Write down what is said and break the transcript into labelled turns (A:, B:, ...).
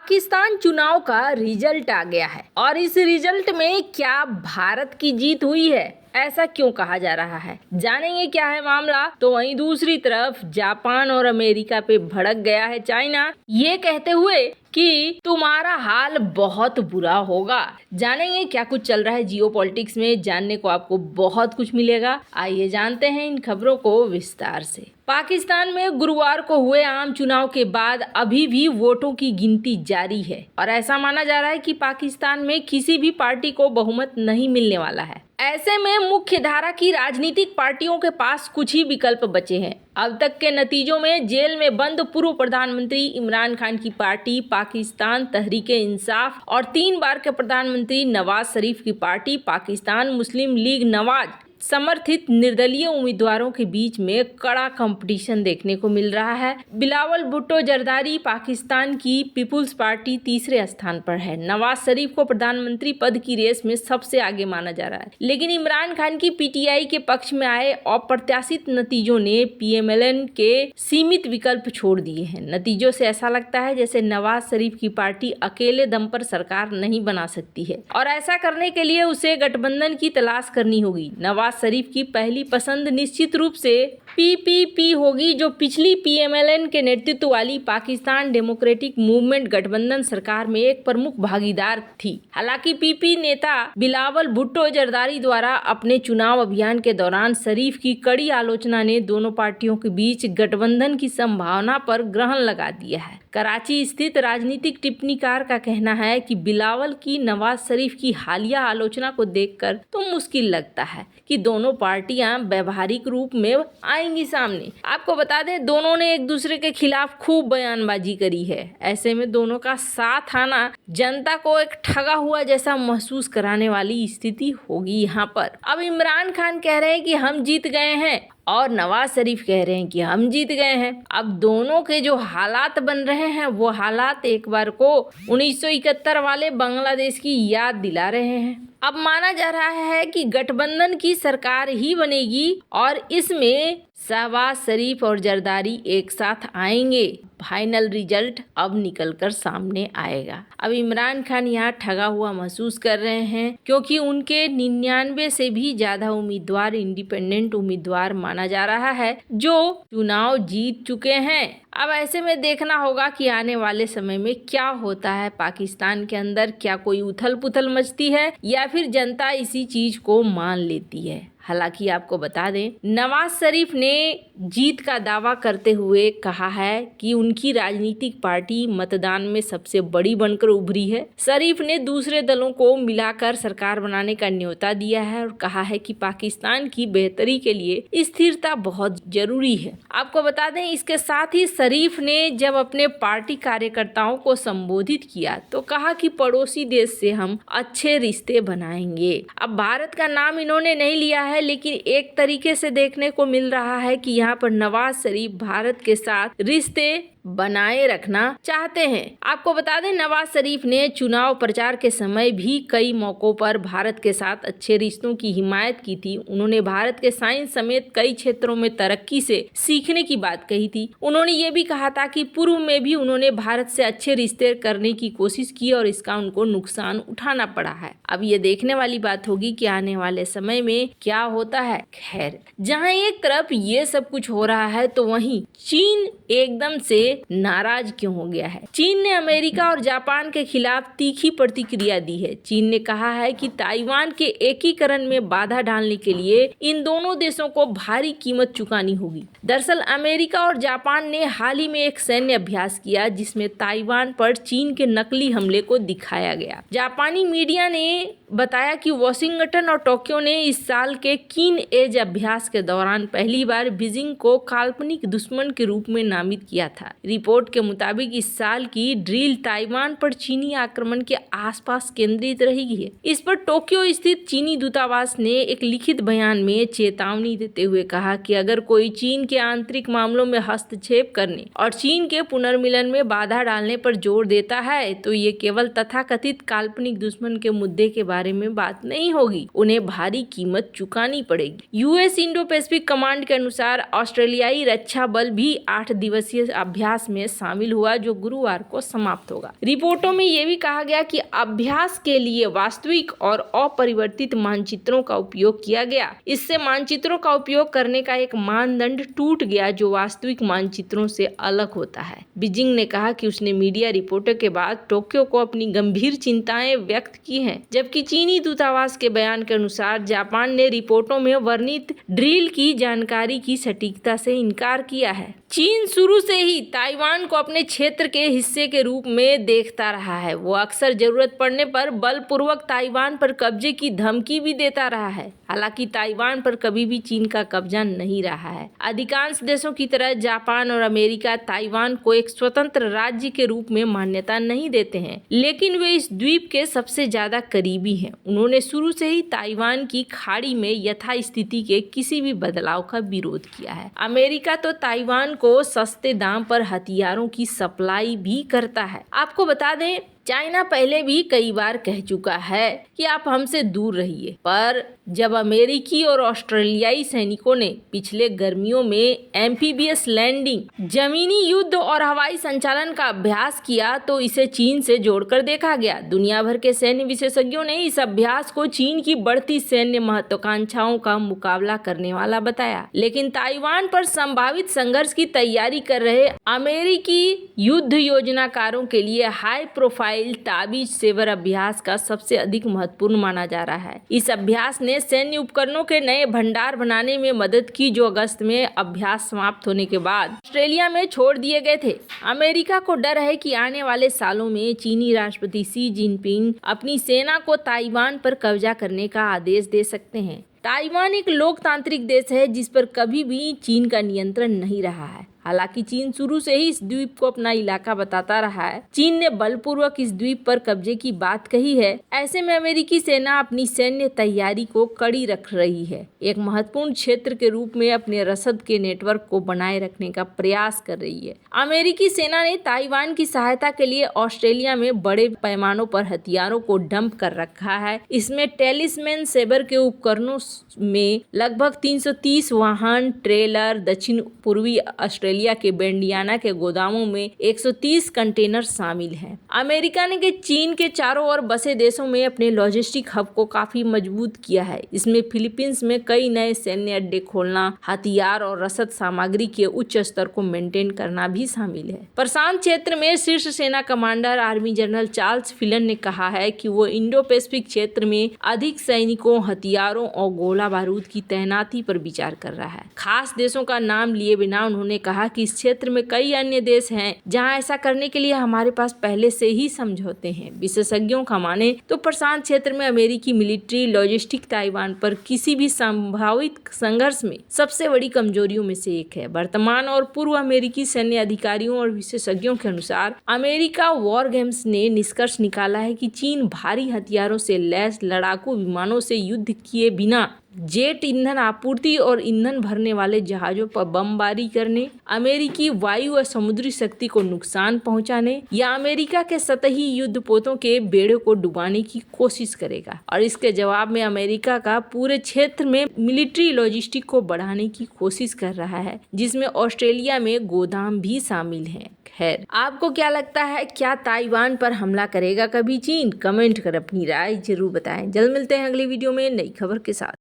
A: पाकिस्तान चुनाव का रिजल्ट आ गया है और इस रिजल्ट में क्या भारत की जीत हुई है, ऐसा क्यों कहा जा रहा है, जानेंगे क्या है मामला। तो वहीं दूसरी तरफ जापान और अमेरिका पे भड़क गया है चाइना, ये कहते हुए कि तुम्हारा हाल बहुत बुरा होगा। जानेंगे क्या कुछ चल रहा है जियोपॉलिटिक्स में, जानने को आपको बहुत कुछ मिलेगा। आइए जानते हैं इन खबरों को विस्तार से। पाकिस्तान में गुरुवार को हुए आम चुनाव के बाद अभी भी वोटों की गिनती जारी है और ऐसा माना जा रहा है कि पाकिस्तान में किसी भी पार्टी को बहुमत नहीं मिलने वाला है। ऐसे में मुख्य धारा की राजनीतिक पार्टियों के पास कुछ ही विकल्प बचे हैं। अब तक के नतीजों में जेल में बंद पूर्व प्रधानमंत्री इमरान खान की पार्टी पाकिस्तान तहरीक-ए-इंसाफ और 3 बार के प्रधानमंत्री नवाज शरीफ की पार्टी पाकिस्तान मुस्लिम लीग नवाज समर्थित निर्दलीय उम्मीदवारों के बीच में कड़ा कंपटीशन देखने को मिल रहा है। बिलावल भुट्टो जरदारी पाकिस्तान की पीपुल्स पार्टी तीसरे स्थान पर है। नवाज शरीफ को प्रधानमंत्री पद की रेस में सबसे आगे माना जा रहा है, लेकिन इमरान खान की पीटीआई के पक्ष में आए अप्रत्याशित नतीजों ने पीएमएलएन के सीमित विकल्प छोड़ दिए हैं। नतीजों से ऐसा लगता है जैसे नवाज शरीफ की पार्टी अकेले दम पर सरकार नहीं बना सकती है और ऐसा करने के लिए उसे गठबंधन की तलाश करनी होगी। नवाज शरीफ की पहली पसंद निश्चित रूप से पीपीपी होगी, जो पिछली पीएमएलएन के नेतृत्व वाली पाकिस्तान डेमोक्रेटिक मूवमेंट गठबंधन सरकार में एक प्रमुख भागीदार थी। हालांकि पीपी नेता बिलावल भुट्टो जरदारी द्वारा अपने चुनाव अभियान के दौरान शरीफ की कड़ी आलोचना ने दोनों पार्टियों के बीच गठबंधन की संभावना पर ग्रहण लगा दिया है। कराची स्थित राजनीतिक टिप्पणीकार का कहना है कि बिलावल की नवाज शरीफ की हालिया आलोचना को देखकर तो मुश्किल लगता है कि दोनों पार्टियां व्यवहारिक रूप में आएंगी सामने। आपको बता दें, दोनों ने एक दूसरे के खिलाफ खूब बयानबाजी करी है। ऐसे में दोनों का साथ आना जनता को एक ठगा हुआ जैसा महसूस कराने वाली स्थिति होगी यहाँ पर। अब इमरान खान कह रहे हैं कि हम जीत गए हैं और नवाज शरीफ कह रहे हैं कि हम जीत गए हैं। अब दोनों के जो हालात बन रहे हैं वो हालात एक बार को 1971 वाले बांग्लादेश की याद दिला रहे हैं। अब माना जा रहा है कि गठबंधन की सरकार ही बनेगी और इसमें शहबाज शरीफ और जरदारी एक साथ आएंगे। फाइनल रिजल्ट अब निकलकर सामने आएगा। अब इमरान खान यहाँ ठगा हुआ महसूस कर रहे हैं क्योंकि उनके 99 से भी ज्यादा उम्मीदवार इंडिपेंडेंट उम्मीदवार माना जा रहा है जो चुनाव जीत चुके हैं। अब ऐसे में देखना होगा कि आने वाले समय में क्या होता है पाकिस्तान के अंदर, क्या कोई उथल पुथल मचती है या फिर जनता इसी चीज को मान लेती है। हालांकि आपको बता दें, नवाज शरीफ ने जीत का दावा करते हुए कहा है कि उनकी राजनीतिक पार्टी मतदान में सबसे बड़ी बनकर उभरी है। शरीफ ने दूसरे दलों को मिलाकर सरकार बनाने का न्योता दिया है और कहा है कि पाकिस्तान की बेहतरी के लिए स्थिरता बहुत जरूरी है। आपको बता दें, इसके साथ ही शरीफ ने जब अपने पार्टी कार्यकर्ताओं को संबोधित किया तो कहा कि पड़ोसी देश से हम अच्छे रिश्ते बनाएंगे। अब भारत का नाम इन्होंने नहीं लिया है, लेकिन एक तरीके से देखने को मिल रहा है कि यहाँ पर नवाज शरीफ भारत के साथ रिश्ते बनाए रखना चाहते हैं। आपको बता दें, नवाज शरीफ ने चुनाव प्रचार के समय भी कई मौकों पर भारत के साथ अच्छे रिश्तों की हिमायत की थी। उन्होंने भारत के साइंस समेत कई क्षेत्रों में तरक्की से सीखने की बात कही थी। उन्होंने ये भी कहा था कि पूर्व में भी उन्होंने भारत से अच्छे रिश्ते करने की कोशिश की और इसका उनको नुकसान उठाना पड़ा है। अब ये देखने वाली बात होगी कि आने वाले समय में क्या होता है। खैर, जहाँ एक तरफ ये सब कुछ हो रहा है तो वहीं चीन एकदम से नाराज क्यों हो गया है। चीन ने अमेरिका और जापान के खिलाफ तीखी प्रतिक्रिया दी है। चीन ने कहा है कि ताइवान के एकीकरण में बाधा डालने के लिए इन दोनों देशों को भारी कीमत चुकानी होगी। दरअसल अमेरिका और जापान ने हाल ही में एक सैन्य अभ्यास किया जिसमें ताइवान पर चीन के नकली हमले को दिखाया गया। जापानी मीडिया ने बताया कि वॉशिंगटन और टोक्यो ने इस साल के कीन एज अभ्यास के दौरान पहली बार बीजिंग को काल्पनिक दुश्मन के रूप में नामित किया था। रिपोर्ट के मुताबिक इस साल की ड्रिल ताइवान पर चीनी आक्रमण के आसपास केंद्रित रहेगी। इस पर टोक्यो स्थित चीनी दूतावास ने एक लिखित बयान में चेतावनी देते हुए कहा कि अगर कोई चीन के आंतरिक मामलों में हस्तक्षेप करने और चीन के पुनर्मिलन में बाधा डालने पर जोर देता है तो ये केवल तथाकथित काल्पनिक दुश्मन के मुद्दे के बारे में बात नहीं होगी, उन्हें भारी कीमत चुकानी पड़ेगी। यूएस इंडो पैसिफिक कमांड के अनुसार ऑस्ट्रेलियाई रक्षा बल भी 8 दिवसीय अभ्यास अभ्यास में शामिल हुआ जो गुरुवार को समाप्त होगा। रिपोर्टों में यह भी कहा गया कि अभ्यास के लिए वास्तविक और अपरिवर्तित मानचित्रों का उपयोग किया गया। इससे मानचित्रों का उपयोग करने का एक मानदंड टूट गया जो वास्तविक मानचित्रों से अलग होता है। बीजिंग ने कहा कि उसने मीडिया रिपोर्टों के बाद टोक्यो को अपनी गंभीर चिंताएं व्यक्त की हैं, जबकि चीनी दूतावास के बयान के अनुसार जापान ने रिपोर्टों में वर्णित ड्रिल की जानकारी की सटीकता से इनकार किया है। चीन शुरू से ही ताइवान को अपने क्षेत्र के हिस्से के रूप में देखता रहा है। वो अक्सर जरूरत पड़ने पर बलपूर्वक ताइवान पर कब्जे की धमकी भी देता रहा है। हालांकि ताइवान पर कभी भी चीन का कब्जा नहीं रहा है। अधिकांश देशों की तरह जापान और अमेरिका ताइवान को एक स्वतंत्र राज्य के रूप में मान्यता नहीं देते हैं, लेकिन वे इस द्वीप के सबसे ज्यादा करीबी हैं। उन्होंने शुरू से ही ताइवान की खाड़ी में यथास्थिति के किसी भी बदलाव का विरोध किया है। अमेरिका तो ताइवान को सस्ते दाम पर हथियारों की सप्लाई भी करता है। आपको बता दें, चाइना पहले भी कई बार कह चुका है कि आप हमसे दूर रहिए, पर जब अमेरिकी और ऑस्ट्रेलियाई सैनिकों ने पिछले गर्मियों में एम्फीबियस लैंडिंग, जमीनी युद्ध और हवाई संचालन का अभ्यास किया तो इसे चीन से जोड़कर देखा गया। दुनिया भर के सैन्य विशेषज्ञों ने इस अभ्यास को चीन की बढ़ती सैन्य महत्वाकांक्षाओं का मुकाबला करने वाला बताया, लेकिन ताइवान पर संभावित संघर्ष की तैयारी कर रहे अमेरिकी युद्ध योजनाकारों के लिए हाई प्रोफाइल ताबीज सेवर अभ्यास का सबसे अधिक महत्वपूर्ण माना जा रहा है। इस अभ्यास ने सैन्य उपकरणों के नए भंडार बनाने में मदद की जो अगस्त में अभ्यास समाप्त होने के बाद ऑस्ट्रेलिया में छोड़ दिए गए थे। अमेरिका को डर है कि आने वाले सालों में चीनी राष्ट्रपति शी जिनपिंग अपनी सेना को ताइवान पर कब्जा करने का आदेश दे सकते हैं। ताइवान एक लोकतांत्रिक देश है जिस पर कभी भी चीन का नियंत्रण नहीं रहा है। हालांकि चीन शुरू से ही इस द्वीप को अपना इलाका बताता रहा है। चीन ने बलपूर्वक इस द्वीप पर कब्जे की बात कही है। ऐसे में अमेरिकी सेना अपनी सैन्य तैयारी को कड़ी रख रही है, एक महत्वपूर्ण क्षेत्र के रूप में अपने रसद के नेटवर्क को बनाए रखने का प्रयास कर रही है। अमेरिकी सेना ने ताइवान की सहायता के लिए ऑस्ट्रेलिया में बड़े पैमानों पर हथियारों को डंप कर रखा है। इसमें टेलिस्मैन सेबर के उपकरणों में लगभग 330 वाहन ट्रेलर, दक्षिण पूर्वी ऑस्ट्रेलिया के बेंडियाना के गोदामों में 130 कंटेनर शामिल हैं। अमेरिका ने के चीन के चारों ओर बसे देशों में अपने लॉजिस्टिक हब को काफी मजबूत किया है। इसमें फिलीपींस में कई नए सैन्य अड्डे खोलना, हथियार और रसद सामग्री के उच्च स्तर को मेंटेन करना भी शामिल है। प्रशांत क्षेत्र में शीर्ष सेना कमांडर आर्मी जनरल चार्ल्स फिलन ने कहा है कि वो इंडो पैसिफिक क्षेत्र में अधिक सैनिकों, हथियारों और गोला बारूद की तैनाती पर विचार कर रहा है। खास देशों का नाम लिए बिना उन्होंने कहा कि इस क्षेत्र में कई अन्य देश हैं जहां ऐसा करने के लिए हमारे पास पहले से ही समझौते हैं। विशेषज्ञों का माने तो प्रशांत क्षेत्र में अमेरिकी मिलिट्री लॉजिस्टिक ताइवान पर किसी भी संभावित संघर्ष में सबसे बड़ी कमजोरियों में से एक है। वर्तमान और पूर्व अमेरिकी सैन्य अधिकारियों और विशेषज्ञों के अनुसार अमेरिका वॉर गेम्स ने निष्कर्ष निकाला है कि चीन भारी हथियारों से लैस लड़ाकू विमानों से युद्ध किए बिना जेट ईंधन आपूर्ति और ईंधन भरने वाले जहाजों पर बमबारी करने, अमेरिकी वायु और समुद्री शक्ति को नुकसान पहुंचाने या अमेरिका के सतही युद्धपोतों के बेड़ों को डुबाने की कोशिश करेगा। और इसके जवाब में अमेरिका का पूरे क्षेत्र में मिलिट्री लॉजिस्टिक को बढ़ाने की कोशिश कर रहा है, जिसमें ऑस्ट्रेलिया में गोदाम भी शामिल हैं। खैर, आपको क्या लगता है, क्या ताइवान पर हमला करेगा कभी चीन? कमेंट कर अपनी राय जरूर बताएं। जल्द मिलते हैं अगली वीडियो में नई खबर के साथ।